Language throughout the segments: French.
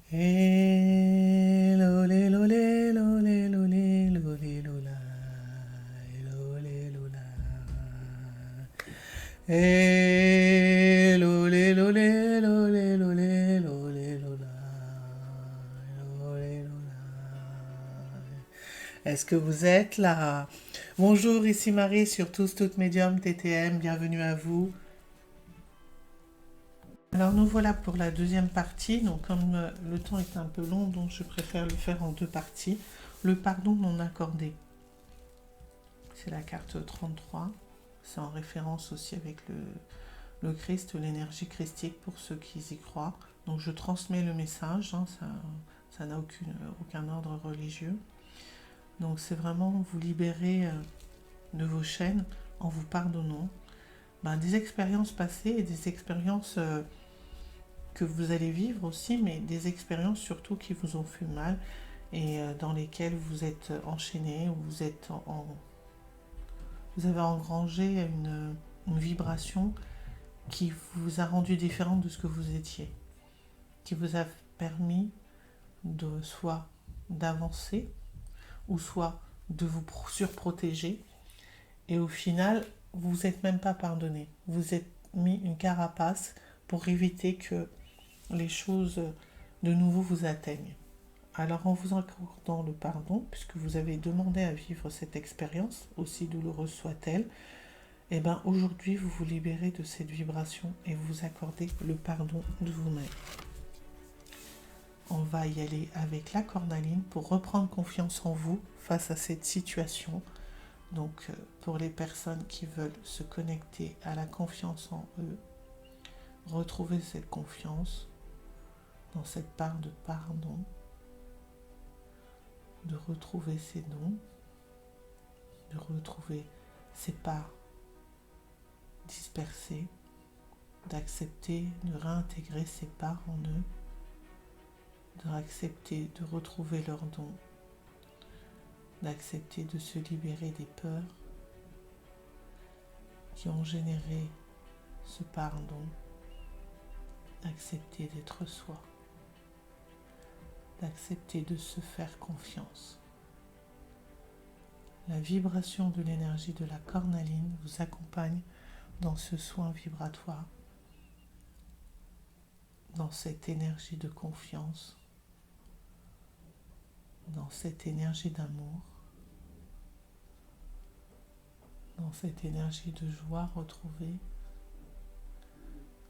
Lolé, lolé, lolé, lolé, lolé, lola. Lolé, lola. Lolé, lolé, lolé, lolé, lolé, lola. Lolé, lola. Est-ce que vous êtes là? Bonjour, ici Marie sur Tous Toutes Médium TTM. Bienvenue à vous. Alors nous voilà pour la deuxième partie. Donc comme le temps est un peu long, donc je préfère le faire en deux parties. Le pardon non accordé. C'est la carte 33. C'est en référence aussi avec le Christ, l'énergie christique pour ceux qui y croient. Donc je transmets le message, hein, ça n'a aucun ordre religieux. Donc c'est vraiment vous libérer de vos chaînes en vous pardonnant des expériences passées et des expériences que vous allez vivre aussi, mais des expériences surtout qui vous ont fait mal et dans lesquelles vous êtes enchaîné ou vous avez engrangé une vibration qui vous a rendu différente de ce que vous étiez, qui vous a permis de soit d'avancer ou soit de vous surprotéger et au final vous vous êtes même pas pardonné, vous êtes mis une carapace pour éviter que les choses de nouveau vous atteignent. Alors en vous accordant le pardon, puisque vous avez demandé à vivre cette expérience, aussi douloureuse soit-elle, et bien aujourd'hui vous vous libérez de cette vibration et vous accordez le pardon de vous-même. On va y aller avec la cornaline pour reprendre confiance en vous face à cette situation. Donc pour les personnes qui veulent se connecter à la confiance en eux, retrouver cette confiance dans cette part de pardon, de retrouver ses dons, de retrouver ses parts dispersées, d'accepter de réintégrer ses parts en eux, d'accepter de retrouver leurs dons, d'accepter de se libérer des peurs qui ont généré ce pardon, d'accepter d'être soi, d'accepter de se faire confiance. La vibration de l'énergie de la cornaline vous accompagne dans ce soin vibratoire, dans cette énergie de confiance, dans cette énergie d'amour, dans cette énergie de joie retrouvée,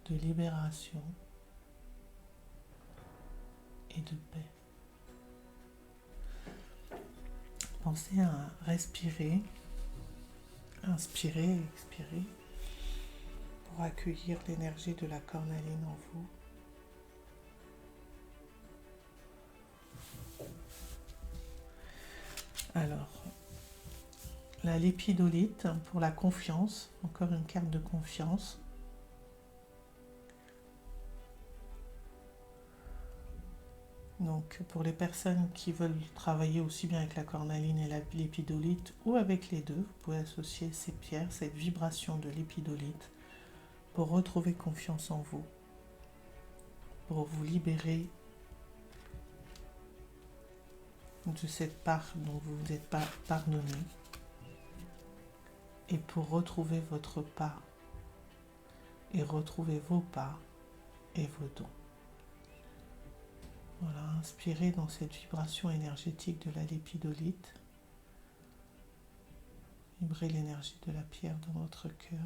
de libération et de paix. Pensez à respirer, inspirer et expirer pour accueillir l'énergie de la cornaline en vous. Alors, la lépidolite pour la confiance, encore une carte de confiance. Donc pour les personnes qui veulent travailler aussi bien avec la cornaline et l'épidolite ou avec les deux, vous pouvez associer ces pierres, cette vibration de l'épidolite pour retrouver confiance en vous, pour vous libérer de cette part dont vous vous êtes pas pardonné et pour retrouver votre part et retrouver vos parts et vos dons. Voilà, inspirez dans cette vibration énergétique de la lépidolite. Vibrez l'énergie de la pierre dans votre cœur,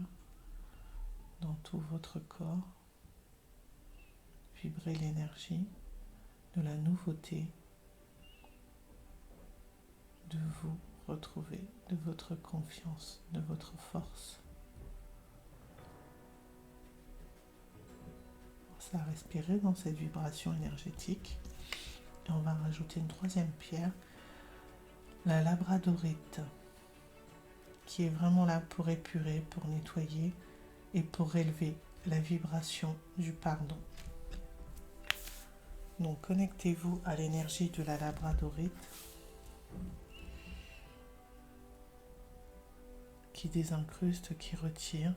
dans tout votre corps. Vibrez l'énergie de la nouveauté, de vous retrouver, de votre confiance, de votre force. Ça a respiré dans cette vibration énergétique. Et on va rajouter une troisième pierre, la labradorite, qui est vraiment là pour épurer, pour nettoyer et pour élever la vibration du pardon. Donc connectez-vous à l'énergie de la labradorite qui désincruste, qui retire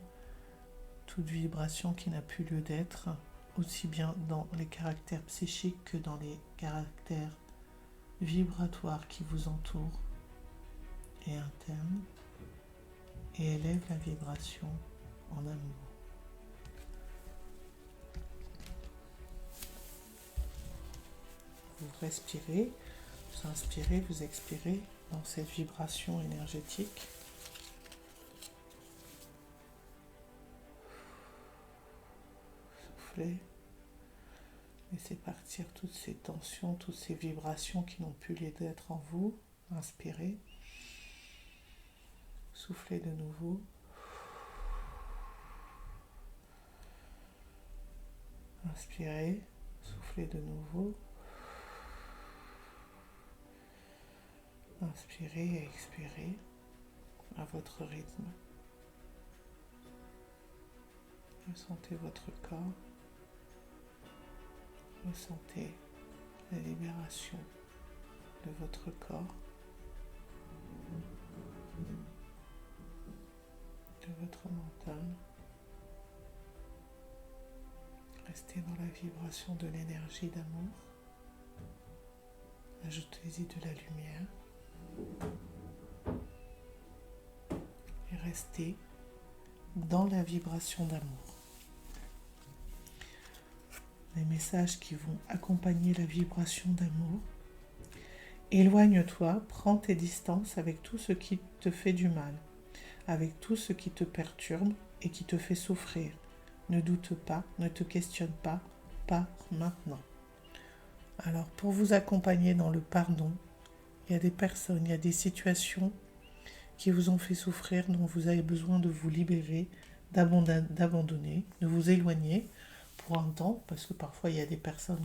toute vibration qui n'a plus lieu d'être aussi bien dans les caractères psychiques que dans les caractères vibratoires qui vous entourent et internes, et élève la vibration en amour. Vous respirez, vous inspirez, vous expirez dans cette vibration énergétique. Soufflez. Laissez partir toutes ces tensions, toutes ces vibrations qui n'ont plus lieu d'être en vous. Inspirez. Soufflez de nouveau. Inspirez. Soufflez de nouveau. Inspirez et expirez à votre rythme. Ressentez votre corps. Ressentez la libération de votre corps, de votre mental. Restez dans la vibration de l'énergie d'amour. Ajoutez-y de la lumière. Et restez dans la vibration d'amour. Les messages qui vont accompagner la vibration d'amour. Éloigne-toi, prends tes distances avec tout ce qui te fait du mal, avec tout ce qui te perturbe et qui te fait souffrir. Ne doute pas, ne te questionne pas, pars maintenant. Alors, pour vous accompagner dans le pardon, il y a des personnes, il y a des situations qui vous ont fait souffrir, dont vous avez besoin de vous libérer, d'abandonner, de vous éloigner pour un temps, parce que parfois il y a des personnes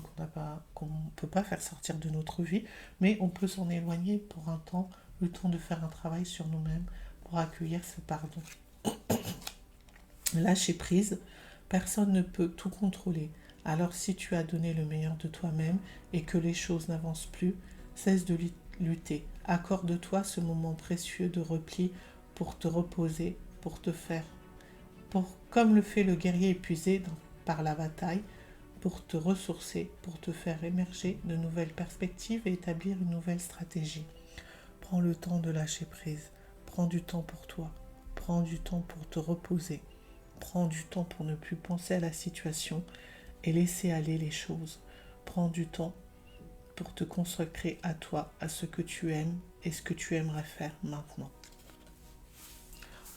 qu'on ne peut pas faire sortir de notre vie, mais on peut s'en éloigner pour un temps, le temps de faire un travail sur nous-mêmes pour accueillir ce pardon. Lâcher prise, personne ne peut tout contrôler. Alors si tu as donné le meilleur de toi-même et que les choses n'avancent plus, cesse de lutter. Accorde-toi ce moment précieux de repli pour te reposer, comme le fait le guerrier épuisé par la bataille, pour te ressourcer, pour te faire émerger de nouvelles perspectives et établir une nouvelle stratégie. Prends le temps de lâcher prise. Prends du temps pour toi. Prends du temps pour te reposer. Prends du temps pour ne plus penser à la situation et laisser aller les choses. Prends du temps pour te consacrer à toi, à ce que tu aimes et ce que tu aimerais faire maintenant.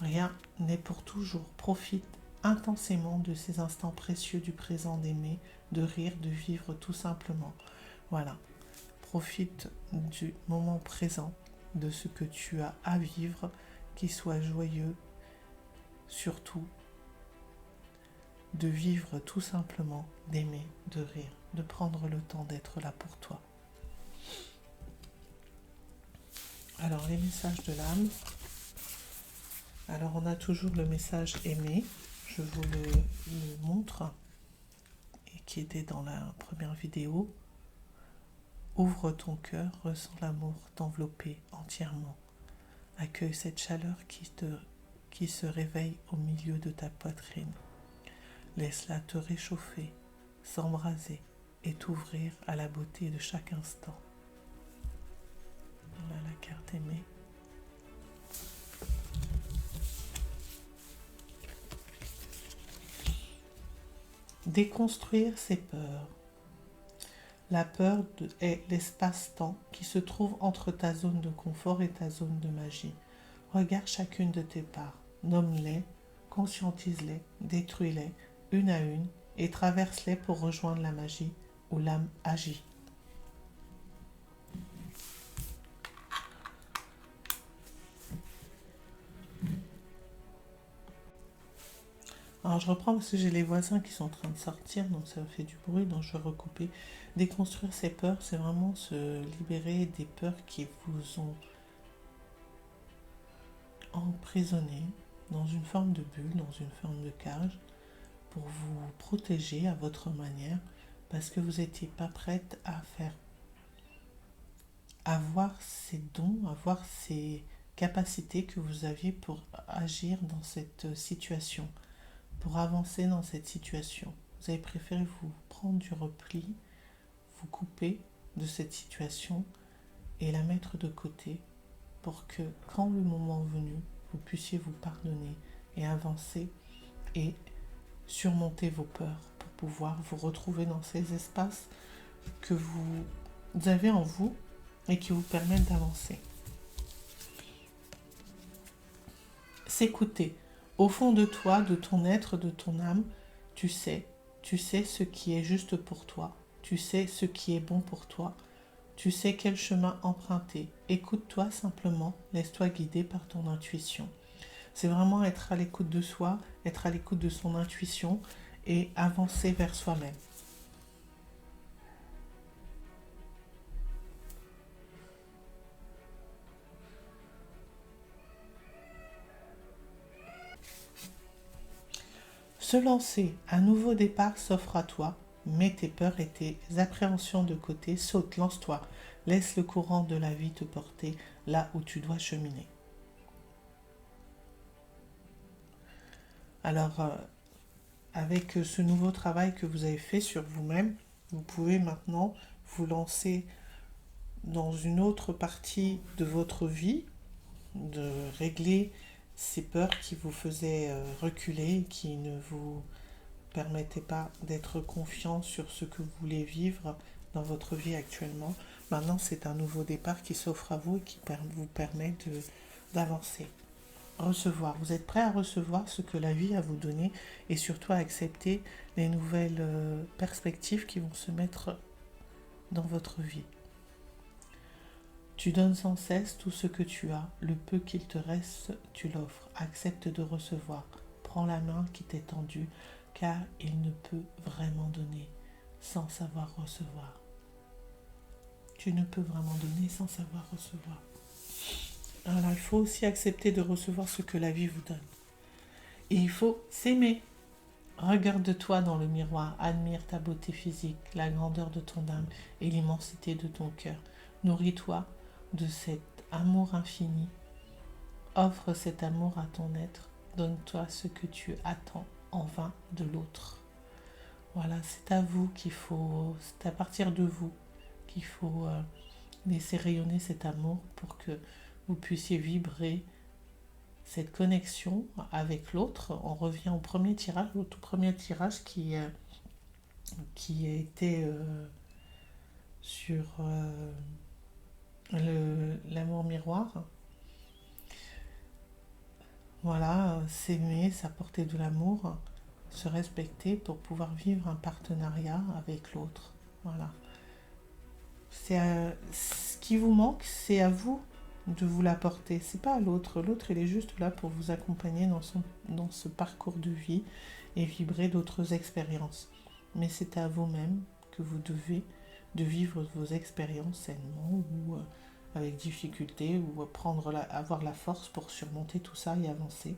Rien n'est pour toujours. Profite intensément de ces instants précieux du présent, d'aimer, de rire, de vivre tout simplement. Voilà. Profite du moment présent, de ce que tu as à vivre, qui soit joyeux, surtout de vivre tout simplement, d'aimer, de rire, de prendre le temps d'être là pour toi. Alors, les messages de l'âme. Alors, on a toujours le message aimé. Je vous le montre, et qui était dans la première vidéo. Ouvre ton cœur, ressens l'amour t'envelopper entièrement. Accueille cette chaleur qui se réveille au milieu de ta poitrine. Laisse-la te réchauffer, s'embraser et t'ouvrir à la beauté de chaque instant. Voilà la carte aimée. Déconstruire ses peurs. La peur est l'espace-temps qui se trouve entre ta zone de confort et ta zone de magie. Regarde chacune de tes parts, nomme-les, conscientise-les, détruis-les, une à une, et traverse-les pour rejoindre la magie où l'âme agit. Alors je reprends parce que j'ai les voisins qui sont en train de sortir, donc ça fait du bruit, donc je vais recouper. Déconstruire ses peurs, c'est vraiment se libérer des peurs qui vous ont emprisonné dans une forme de bulle, dans une forme de cage, pour vous protéger à votre manière, parce que vous n'étiez pas prête à voir ces dons, à voir ces capacités que vous aviez pour agir dans cette situation, pour avancer dans cette situation. vous avez préféré vous prendre du repli, vous couper de cette situation et la mettre de côté pour que quand le moment venu, vous puissiez vous pardonner et avancer et surmonter vos peurs pour pouvoir vous retrouver dans ces espaces que vous avez en vous et qui vous permettent d'avancer. S'écouter. Au fond de toi, de ton être, de ton âme, tu sais ce qui est juste pour toi, tu sais ce qui est bon pour toi, tu sais quel chemin emprunter. Écoute-toi simplement, laisse-toi guider par ton intuition. C'est vraiment être à l'écoute de soi, être à l'écoute de son intuition et avancer vers soi-même. Se lancer, un nouveau départ s'offre à toi. Mets tes peurs et tes appréhensions de côté, saute, lance-toi. Laisse le courant de la vie te porter là où tu dois cheminer. Alors, avec ce nouveau travail que vous avez fait sur vous-même, vous pouvez maintenant vous lancer dans une autre partie de votre vie, de régler ces peurs qui vous faisaient reculer, qui ne vous permettaient pas d'être confiant sur ce que vous voulez vivre dans votre vie actuellement. Maintenant, c'est un nouveau départ qui s'offre à vous et qui vous permet d'avancer. Recevoir. Vous êtes prêt à recevoir ce que la vie a vous donné et surtout à accepter les nouvelles perspectives qui vont se mettre dans votre vie. Tu donnes sans cesse tout ce que tu as, le peu qu'il te reste, tu l'offres. Accepte de recevoir. Prends la main qui t'est tendue, car il ne peut vraiment donner sans savoir recevoir. Tu ne peux vraiment donner sans savoir recevoir. Alors, il faut aussi accepter de recevoir ce que la vie vous donne. Et il faut s'aimer. Regarde-toi dans le miroir, admire ta beauté physique, la grandeur de ton âme et l'immensité de ton cœur. Nourris-toi de cet amour infini. Offre cet amour à ton être. Donne-toi ce que tu attends en vain de l'autre. Voilà, c'est à vous qu'il faut, c'est à partir de vous qu'il faut laisser rayonner cet amour pour que vous puissiez vibrer cette connexion avec l'autre. On revient au premier tirage, au tout premier tirage qui était sur l'amour miroir. Voilà, s'aimer, s'apporter de l'amour, se respecter pour pouvoir vivre un partenariat avec l'autre. Voilà. Ce qui vous manque, c'est à vous de vous l'apporter. C'est pas à l'autre. L'autre, il est juste là pour vous accompagner dans ce parcours de vie et vibrer d'autres expériences. Mais c'est à vous-même que vous devez de vivre vos expériences sainement ou avec difficulté ou avoir la force pour surmonter tout ça et avancer.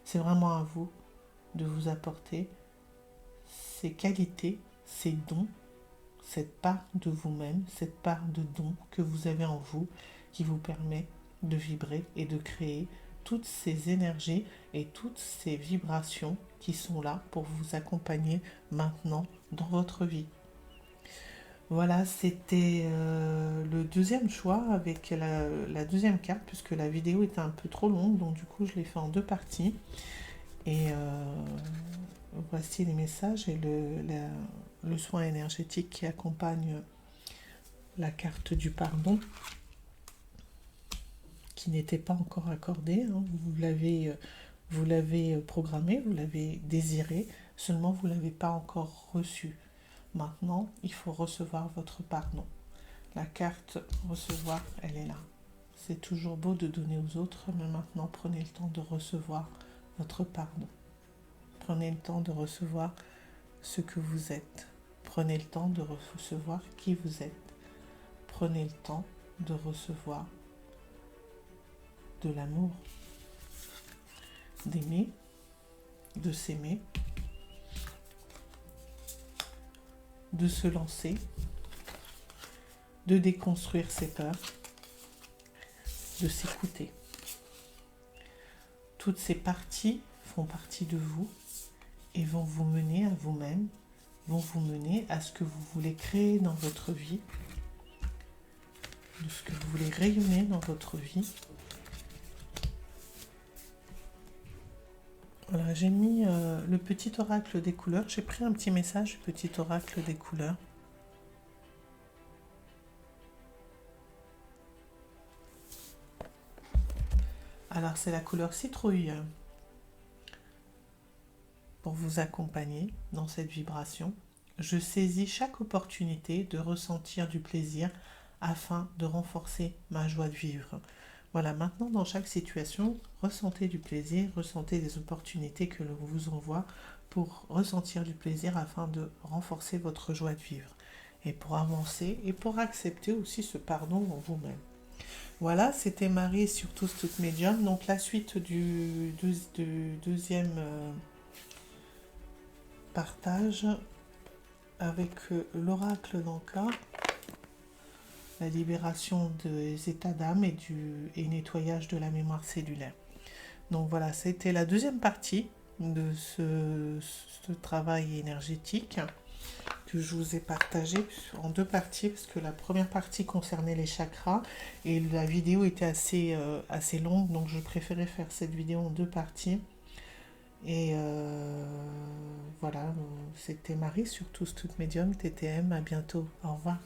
C'est vraiment à vous de vous apporter ces qualités, ces dons, cette part de vous-même, cette part de don que vous avez en vous qui vous permet de vibrer et de créer toutes ces énergies et toutes ces vibrations qui sont là pour vous accompagner maintenant dans votre vie. Voilà, c'était le deuxième choix avec la deuxième carte puisque la vidéo était un peu trop longue, donc du coup je l'ai fait en deux parties. Et voici les messages et le soin énergétique qui accompagne la carte du pardon qui n'était pas encore accordée. Hein. Vous l'avez programmé, vous l'avez désiré, seulement vous ne l'avez pas encore reçu. Maintenant, il faut recevoir votre pardon. La carte recevoir, elle est là. C'est toujours beau de donner aux autres, mais maintenant prenez le temps de recevoir votre pardon. Prenez le temps de recevoir ce que vous êtes. Prenez le temps de recevoir qui vous êtes. Prenez le temps de recevoir de l'amour, d'aimer, de s'aimer, de se lancer, de déconstruire ses peurs, de s'écouter. Toutes ces parties font partie de vous et vont vous mener à vous-même vont vous mener à ce que vous voulez créer dans votre vie, de ce que vous voulez rayonner dans votre vie. Voilà, j'ai mis le petit oracle des couleurs. J'ai pris un petit message du petit oracle des couleurs. Alors, c'est la couleur citrouille pour vous accompagner dans cette vibration. Je saisis chaque opportunité de ressentir du plaisir afin de renforcer ma joie de vivre. Voilà, maintenant dans chaque situation, ressentez du plaisir, ressentez des opportunités que l'on vous envoie pour ressentir du plaisir afin de renforcer votre joie de vivre. Et pour avancer et pour accepter aussi ce pardon en vous-même. Voilà, c'était Marie sur Tous Toutes Médium. Donc la suite du deuxième partage avec l'oracle d'Anka, la libération des états d'âme et nettoyage de la mémoire cellulaire. Donc voilà, c'était la deuxième partie de ce travail énergétique que je vous ai partagé en deux parties, parce que la première partie concernait les chakras et la vidéo était assez longue, donc je préférais faire cette vidéo en deux parties. Et voilà, c'était Marie sur Tous Toutes Médium, TTM, à bientôt, au revoir.